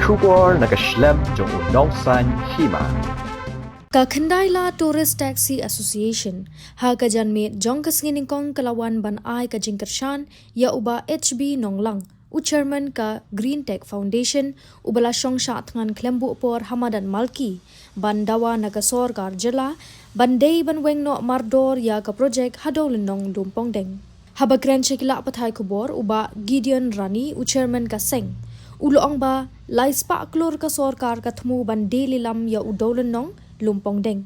Shubor nakaslem jong unongsan hima. Kakhandai Tourist Taxi Association ha kajan mit jong kasnginingkong kalawan ban ai ka jingkershan ya uba HB Nonglang u chairman ka Green Tech Foundation ubala shong sha tngan klembu por Hamadan Malki ban dawa nagasor gar jela ban dei ban wengno mardor ya ka project hadolin nong dumpong deng habagren chekila pathai kubor uba Gideon Rani u chairman ka Seng uloong ba laispa klor ka sorkar ka thmu ban dei lam ya udolin nong lumpong deng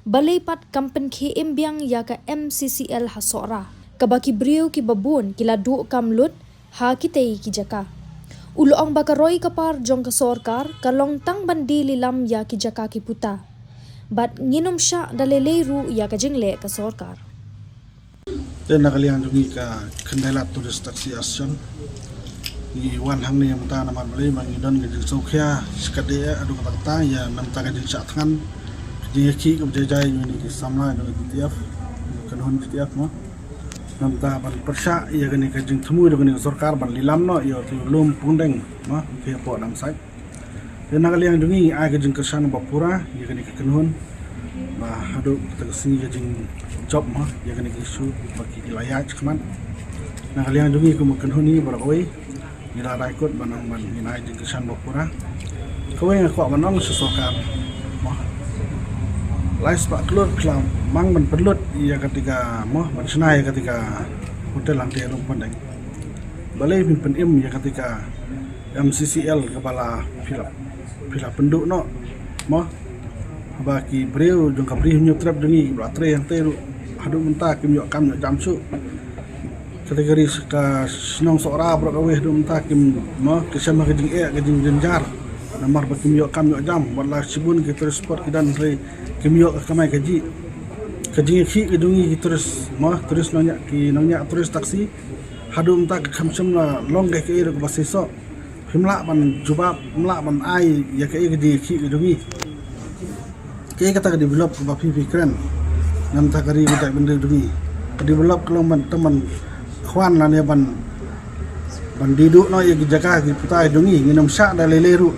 balai pat kampen khi imbiang ya ka MCCL hasora kabaki brio ki babun kila du kamlut ha kitei ki jaka uloong bakaroi kapar jong ka sorkar kalong tang bandi lilam ya ki jaka ki puta bat nginom sha daleleru ya ka jingle ka sorkar dan nakalian dungi ka Khandai Tourist Taxi Association ni wan hang ni yang ta namar balai mangidon gajing sokhya skade adu kata ya namta gajing satngan dia ki ke jajai ni ki samla no tiap kan hon tiap no namta ban persya ya gani ka jing thmu do gani sarkar ban lilam no yo tu lum pundeng no ke po dang sai dan nakali yang dungi a ka jing kersan bapura ya gani ka kan hon ba hadu taksi ka jing job ma ya gani ki su baki layaj kman nakali yang dungi ku kan honi barakoi ila raikot banang ban ina jing kersan bapura kawai ngako manong sesokar lais pak kelut kelam mang man perlut ia ketika moh bersenai ketika hotel lantai rumpan deng balai pimpin ya ketika MCCL kepala pila penduk no moh baki brio jong kabri nyutrap dengi batre yang teru hadu mentah kim yok kam jamsu kategori ka senong sora bro kaweh du mentah kim moh kesama kejing jenjar namar bakim yok kam yok jam wala sibun ke transport kidan re kimyo kamai kaji ki gedungi ki terus mah terus nanya terus taksi hadum tak khamsam la long ke ir ko baseso himla ban jubab mla ban ai ya ke gedi ki gedungi ke kata ke develop ko bapi fikran nam takari bidak benda dungi develop kelong ban teman khwan la ne ban diduk no ya jaga ki putai dungi nginum syak da leleru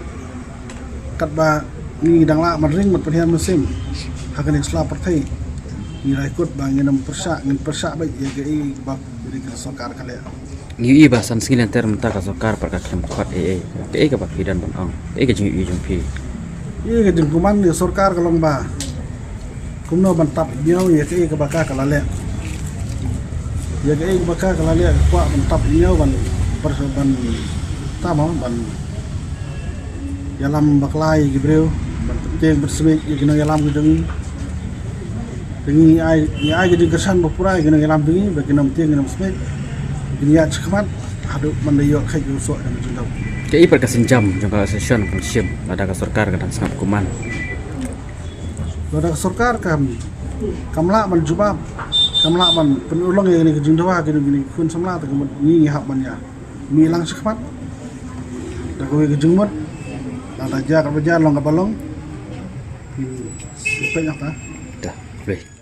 kat ba ni dang la maring mat perhian musim hakan isla partai ni ikut bangin nam ngin persa baik ya ge ba dari ke sokar kale ni ba san singin ter menta ka sokar par ka kem khat ke ka ba fidan ban ang ke jing jung phi ye ge jing kuman ni sorkar kalong ba kumno ban tap biau ya ke ba ka kalale ya ge ba ka kalale kwa ban tap biau ban perban tamo ban yalam baklai gibreu yang bersebut yang yalam gedung ai jadi kesan bapura yang yalam dengi bagi nam tiang nam smet ini ya cekmat haduk mandayok kai usok dan jendau ke iper ka sinjam jong ka session pensim ada ka sarkar ka sangap kuman ada sarkar kamla man jubab kamla man penulung yang ini jendau gini kun samla ta ni hak man ya mi lang cekmat da ko ge jengmot ada jarak long ka balong banyak tak? Dah, boleh.